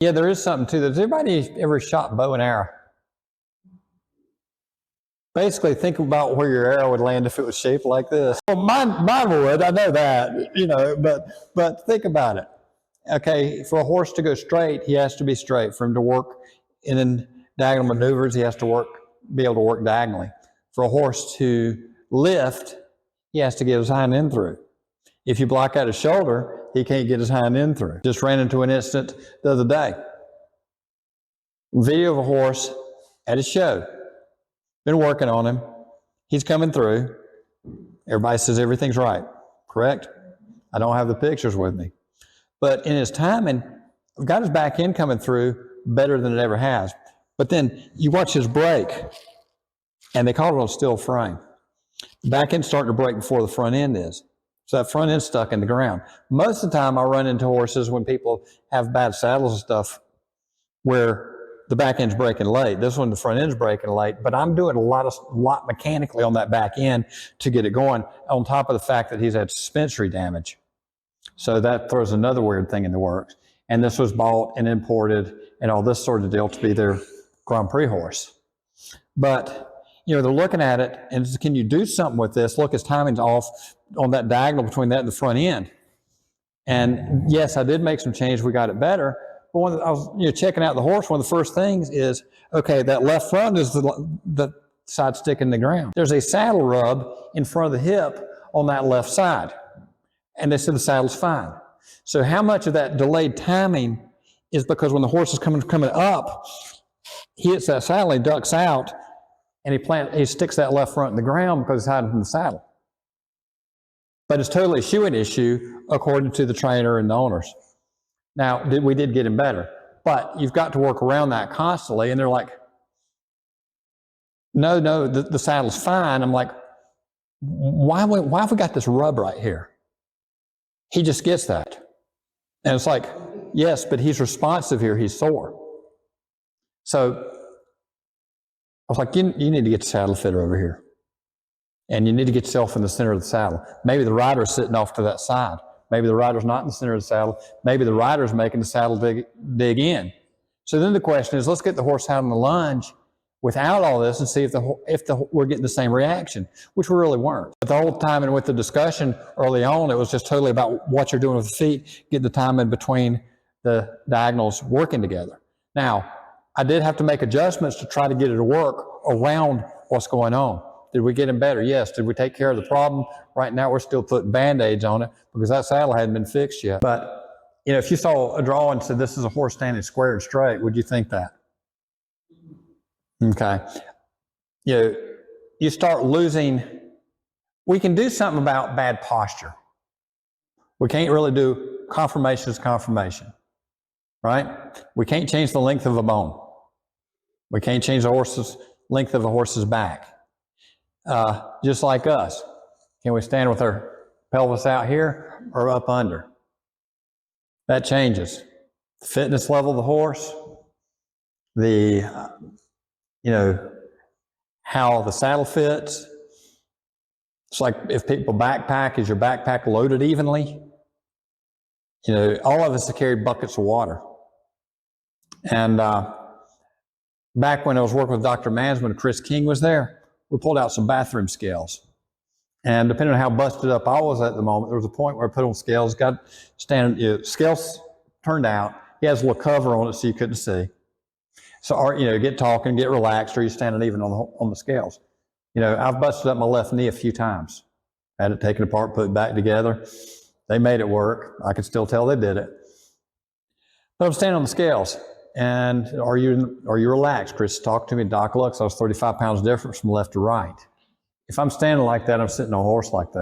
Yeah, there is something to that. Has everybody ever shot bow and arrow? Basically, think about where your arrow would land if it was shaped like this. Well, mine would, I know that, you know, but think about it. Okay, for a horse to go straight, he has to be straight. For him to work in diagonal maneuvers, he has to be able to work diagonally. For a horse to lift, he has to get his hind end through. If you block out his shoulder, he can't get his hind end through. Just ran into an incident the other day. Video of a horse at a show. Been working on him. He's coming through. Everybody says everything's right, correct? I don't have the pictures with me. But in his timing, I've got his back end coming through better than it ever has. But then you watch his break, and they call it on still frame. The back end's starting to break before the front end is. So that front end's stuck in the ground. Most of the time I run into horses when people have bad saddles and stuff where the back end's breaking late. This one, the front end's breaking late, but I'm doing a lot mechanically on that back end to get it going, on top of the fact that he's had suspensory damage. So that throws another weird thing in the works. And this was bought and imported and all this sort of deal to be their Grand Prix horse. But, you know, they're looking at it and can you do something with this? Look, his timing's off on that diagonal between that and the front end. And yes, I did make some change. We got it better. But when I was checking out the horse, one of the first things is, okay, that left front is the side stick in the ground. There's a saddle rub in front of the hip on that left side. And they said the saddle's fine. So how much of that delayed timing is because when the horse is coming up, he hits that saddle, he ducks out, and he sticks that left front in the ground because he's hiding from the saddle. But it's totally a shoeing issue according to the trainer and the owners. Now, we did get him better, but you've got to work around that constantly. And they're like, no, the saddle's fine. I'm like, why have we got this rub right here? He just gets that. And it's like, yes, but he's responsive here. He's sore. So I was like, you need to get the saddle fitter over here. And you need to get yourself in the center of the saddle. Maybe the rider's sitting off to that side. Maybe the rider's not in the center of the saddle. Maybe the rider's making the saddle dig in. So then the question is, let's get the horse out on the lunge without all this and see if we're getting the same reaction, which we really weren't. But the whole time and with the discussion early on, it was just totally about what you're doing with the feet, getting the time in between the diagonals working together. Now, I did have to make adjustments to try to get it to work around what's going on. Did we get him better? Yes. Did we take care of the problem? Right now, we're still putting Band-Aids on it because that saddle hadn't been fixed yet. But, you know, if you saw a drawing and said this is a horse standing square and straight, would you think that? Okay. You know, you start losing. We can do something about bad posture. We can't really do conformation is conformation, right? We can't change the length of a bone. We can't change the horse's length of a horse's back. Just like us. Can we stand with our pelvis out here or up under? That changes. The fitness level of the horse, how the saddle fits. It's like if people backpack, is your backpack loaded evenly? You know, all of us have carried buckets of water. And back when I was working with Dr. Mansman, Chris King was there, we pulled out some bathroom scales. And depending on how busted up I was at the moment, there was a point where I put on scales, scales turned out. He has a little cover on it so you couldn't see. So, get talking, get relaxed, or you're standing even on the scales. You know, I've busted up my left knee a few times. Had it taken apart, put it back together. They made it work. I could still tell they did it. But I'm standing on the scales. And are you relaxed? Chris talked to me, Doc looks, I was 35 pounds different from left to right. If I'm standing like that, I'm sitting on a horse like that.